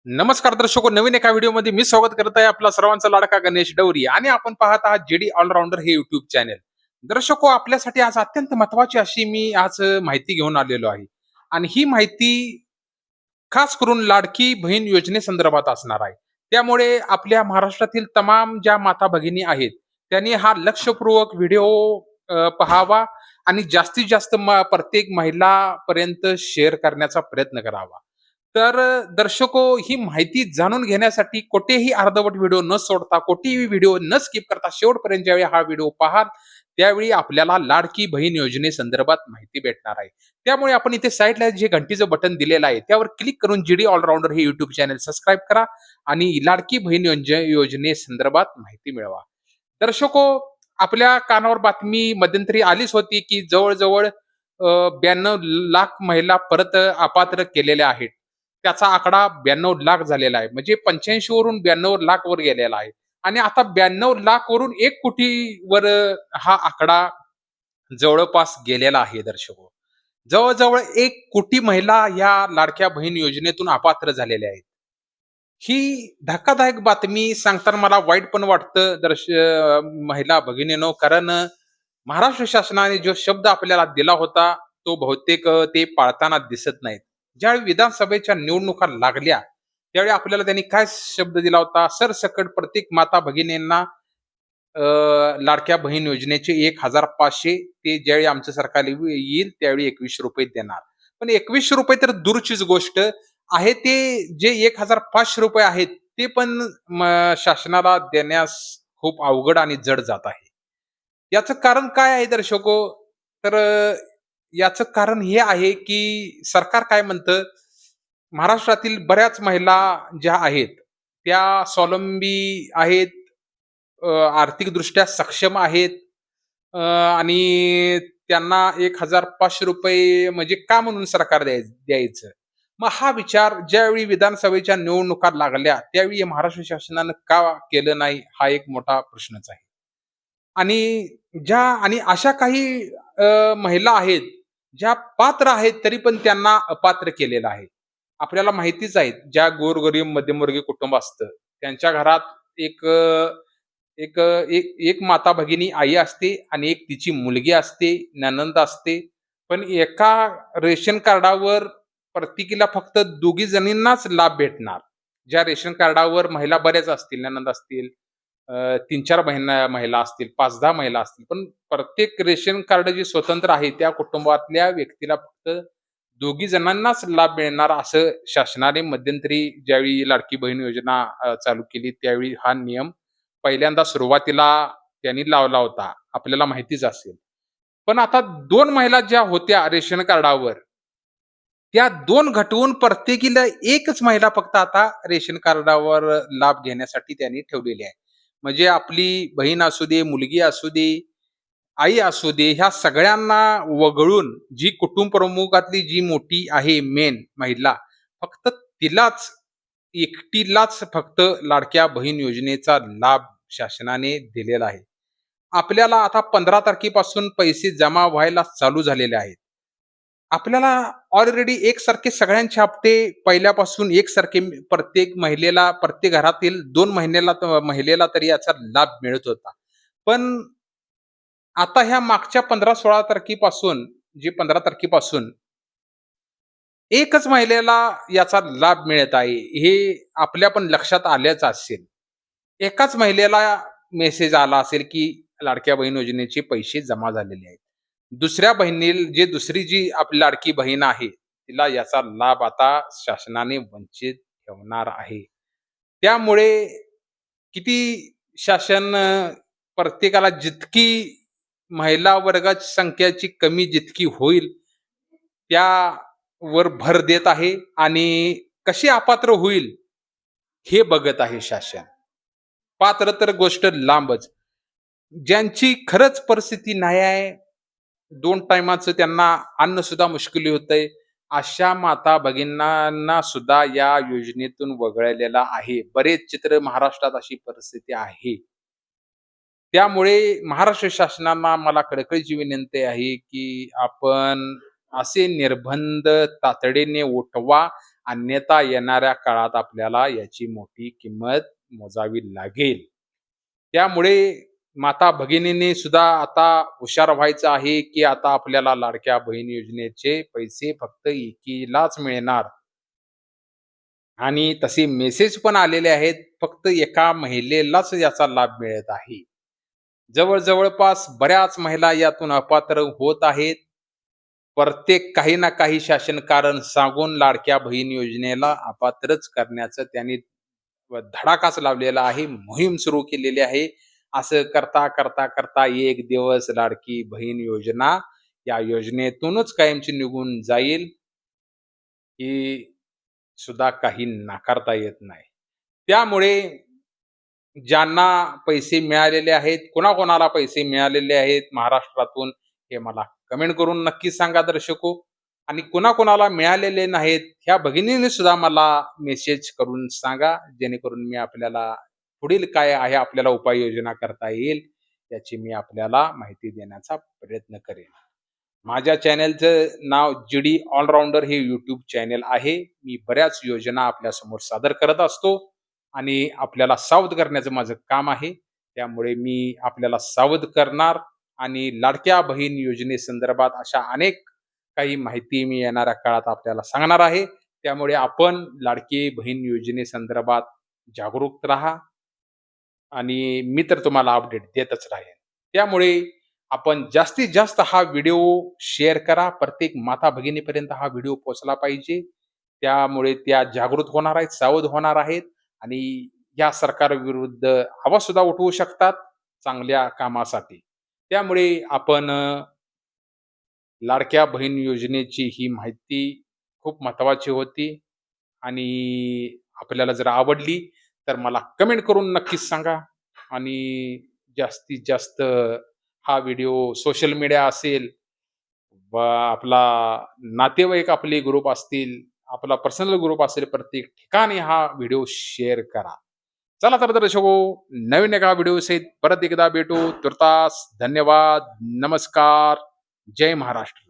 नमस्कार दर्शको, नवीन एका व्हिडिओमध्ये मी स्वागत करत आहे आपला सर्वांचा लाडका गणेश डवरी आणि आपण पाहत आहात जेडी ऑलराऊंडर हे युट्यूब चॅनल. दर्शको, आपल्यासाठी आज अत्यंत महत्वाची अशी मी आज माहिती घेऊन आलेलो आहे आणि ही माहिती खास करून लाडकी बहीण योजनेसंदर्भात असणार आहे. त्यामुळे आपल्या महाराष्ट्रातील तमाम ज्या माता भगिनी आहेत, त्यांनी हा लक्षपूर्वक व्हिडिओ पहावा आणि जास्तीत जास्त प्रत्येक महिलापर्यंत शेअर करण्याचा प्रयत्न करावा. तर दर्शको, ही माहिती जाणून घेण्यासाठी कोठेही अर्धवट व्हिडिओ न सोडता, कोठेही व्हिडिओ न स्किप करता शेवटपर्यंत ज्यावेळी हा व्हिडिओ पाहाल, त्यावेळी आपल्याला लाडकी बहीण योजनेसंदर्भात माहिती भेटणार आहे. त्यामुळे आपण इथे साईडला जे घंटीचं बटन दिलेलं आहे, त्यावर क्लिक करून जीडी ऑलराऊंडर हे युट्यूब चॅनल सबस्क्राईब करा आणि लाडकी बहीण योजनेसंदर्भात माहिती मिळवा. दर्शको, आपल्या कानावर बातमी मध्यंतरी आलीच होती की जवळ-जवळ 92 लाख महिला परत अपात्र केलेल्या आहेत. त्याचा आकडा 92 लाख झालेला आहे. म्हणजे 85 वरून 92 लाख वर गेलेला आहे. आणि आता 92 लाख वरून 1 कोटी वर हा आकडा जवळपास गेलेला आहे दर्शको. जवळ-जवळ 1 कोटी महिला या लाडक्या बहीण योजनेतून अपात्र झालेल्या आहेत. ही धक्कादायक बातमी सांगताना मला वाईट पण वाटतं महिला भगिनींनो, कारण महाराष्ट्र शासनाने जो शब्द आपल्याला दिला होता, तो बहुतेक ते पाळताना दिसत नाहीत. ज्यावेळी विधानसभेच्या निवडणुका लागल्या, त्यावेळी आपल्याला त्यांनी काय शब्द दिला होता, सरसकट प्रत्येक माता भगिनींना लाडक्या बहीण योजनेचे 1,500 ते ज्यावेळी आमचं सरकार येईल त्यावेळी ₹21 देणार. पण ₹21 तर दूरचीच गोष्ट आहे. ते जे ₹1,500 आहेत, ते पण शासनाला देण्यास खूप अवघड आणि जड जात आहे. याचं कारण काय आहे दर्शको? तर याचं कारण हे आहे, की सरकार काय म्हणतं, महाराष्ट्रातील बऱ्याच महिला ज्या आहेत, त्या स्वावलंबी आहेत, आर्थिकदृष्ट्या सक्षम आहेत, आणि त्यांना ₹1,500 म्हणजे का म्हणून सरकार द्यायचं? मग हा विचार ज्यावेळी विधानसभेच्या निवडणुका लागल्या, त्यावेळी महाराष्ट्र शासनानं का केलं नाही, हा एक मोठा प्रश्नच आहे. आणि आणि अशा काही महिला आहेत, ज्या पात्र आहेत, तरी पण त्यांना अपात्र केलेलं आहे. आपल्याला माहितीच आहे, ज्या गोरगरीब मध्यमवर्गीय कुटुंब असतं, त्यांच्या घरात एक एक एक एक माता भगिनी आई असते आणि एक तिची मुलगी असते, नणंद असते. पण एका रेशन कार्डावर प्रत्येकीला फक्त दोघी जणींनाच लाभ भेटणार. ज्या रेशन कार्डावर महिला बऱ्याच असतील, नणंद असतील, 3-4 महिला असतील, 5-10 महिला असतील. पण प्रत्येक रेशन कार्ड जे स्वतंत्र आहे, त्या कुटुंबातल्या व्यक्तीला फक्त दोघी जणांनाच लाभ मिळणार असं शासनाने मध्यंतरी ज्यावेळी लाडकी बहीण योजना चालू केली, त्यावेळी हा नियम पहिल्यांदा सुरुवातीला त्यांनी लावला होता. आपल्याला माहितीच असेल. पण आता 2 महिला ज्या होत्या रेशन कार्डावर, त्या 2 घटवून प्रत्येकीला एकच महिला फक्त आता रेशन कार्डावर लाभ घेण्यासाठी त्यांनी ठेवलेली आहे. म्हणजे आपली बहीण असू दे, मुलगी असू दे, आई असू दे, ह्या सगळ्यांना वगळून जी कुटुंब प्रमुखातली जी मोठी आहे मेन महिला, फक्त तिलाच, एकटीलाच फक्त लाडक्या बहीण योजनेचा लाभ शासनाने दिलेला आहे. आपल्याला आता 15 तारखेपासून पैसे जमा व्हायला चालू झालेले आहेत. आपल्याला ऑलरेडी एकसारखे सगळ्यांचे हप्ते पहिल्यापासून एकसारखे प्रत्येक महिलेला, प्रत्येक घरातील 2 महिलेला तरी याचा लाभ मिळत होता. पण आता ह्या मागच्या 15-16 तारखेपासून, जे 15 तारखेपासून एकच महिलेला याचा लाभ मिळत आहे. हे आपल्या पण लक्षात आल्याच असेल. एकाच महिलेला मेसेज आला असेल, की लाडक्या बहीण योजनेचे पैसे जमा झालेले आहेत. दुसरी जी आपली लाडकी बहीण आहे, तिला याचा लाभ आता शासनाने वंचित ठेवणार आहे. त्यामुळे किती शासन प्रत्येकाला जितकी महिला वर्गाची संख्याची कमी जितकी होईल, त्यावर भर देत आहे आणि कशी अपात्र होईल हे बघत आहे शासन. पात्र तर गोष्ट लांबच. ज्यांची खरंच परिस्थिती नाही आहे, 2 टाईमाचं त्यांना अन्न सुद्धा मुश्किल होतंय, अशा माता भगिनींना सुद्धा या योजनेतून वगळलेला आहे. बरेच चित्र महाराष्ट्रात अशी परिस्थिती आहे. त्यामुळे महाराष्ट्र शासनाला मला कळकळीची विनंती आहे, की आपण असे निर्बंध तातडीने उठवा अन्यथा येणाऱ्या काळात आपल्याला याची मोठी किंमत मोजावी लागेल. त्यामुळे माता भगिनींनी सुद्धा आता हुशार व्हायचं आहे, की आता आपल्याला लाडक्या बहीण योजनेचे पैसे फक्त एकीलाच मिळणार आणि तसे मेसेज पण आलेले आहेत. फक्त एका महिलेलाच याचा लाभ मिळत आहे. जवळपास बऱ्याच महिला यातून अपात्र होत आहेत. प्रत्येक काही ना काही शासन कारण सांगून लाडक्या बहीण योजनेला अपात्रच करण्याचं त्यांनी धडाकाच लावलेला आहे. मोहीम सुरू केलेली आहे. असं करता एक दिवस लाडकी बहीण योजना या योजनेतूनच कायमची निघून जाईल, ही सुद्धा काही नाकारता येत नाही. त्यामुळे ज्यांना पैसे मिळालेले आहेत, कोणाकोणाला पैसे मिळालेले आहेत महाराष्ट्रातून, हे मला कमेंट करून नक्कीच सांगा दर्शको. आणि कोणाकोणाला मिळालेले नाहीत, ह्या भगिनींनी सुद्धा मला मेसेज करून सांगा, जेणेकरून मी आपल्याला पुढील काय आहे आपल्याला उपाययोजना करता येईल, याची मी आपल्याला माहिती देण्याचा प्रयत्न करेन. माझ्या चॅनेलचं नाव जी-डी ऑलराउंडर हे यूट्यूब चॅनेल आहे. मी बऱ्याच योजना आपल्यासमोर सादर करत असतो आणि आपल्याला सावध करण्याचं माझं काम आहे. त्यामुळे मी आपल्याला सावध करणार आणि लाडक्या बहीण योजनेसंदर्भात अशा अनेक काही माहिती मी येणाऱ्या काळात आपल्याला सांगणार आहे. त्यामुळे आपण लाडकी बहीण योजनेसंदर्भात जागरूक राहा आणि मी तर तुम्हाला अपडेट देतच राहीन. त्यामुळे आपण जास्तीत जास्त हा व्हिडिओ शेअर करा. प्रत्येक माता भगिनीपर्यंत हा व्हिडिओ पोहोचला पाहिजे. त्यामुळे त्या जागृत होणार आहेत, सावध होणार आहेत आणि या सरकारविरुद्ध आवाज सुद्धा उठवू शकतात चांगल्या कामासाठी. त्यामुळे आपण लाडक्या बहीण योजनेची ही माहिती खूप महत्त्वाची होती आणि आपल्याला जर आवडली तर मला कमेंट करून नक्कीच सांगा आणि जास्तीत जास्त हा व्हिडिओ सोशल मीडिया असेल व आपला नातेवाईक आपले ग्रुप असतील, आपला पर्सनल ग्रुप असेल, प्रत्येक ठिकाणी हा व्हिडिओ शेअर करा. चला तर दर्शको, नवीन एका व्हिडिओ सहित परत एकदा भेटू. तुर्तास धन्यवाद. नमस्कार. जय महाराष्ट्र.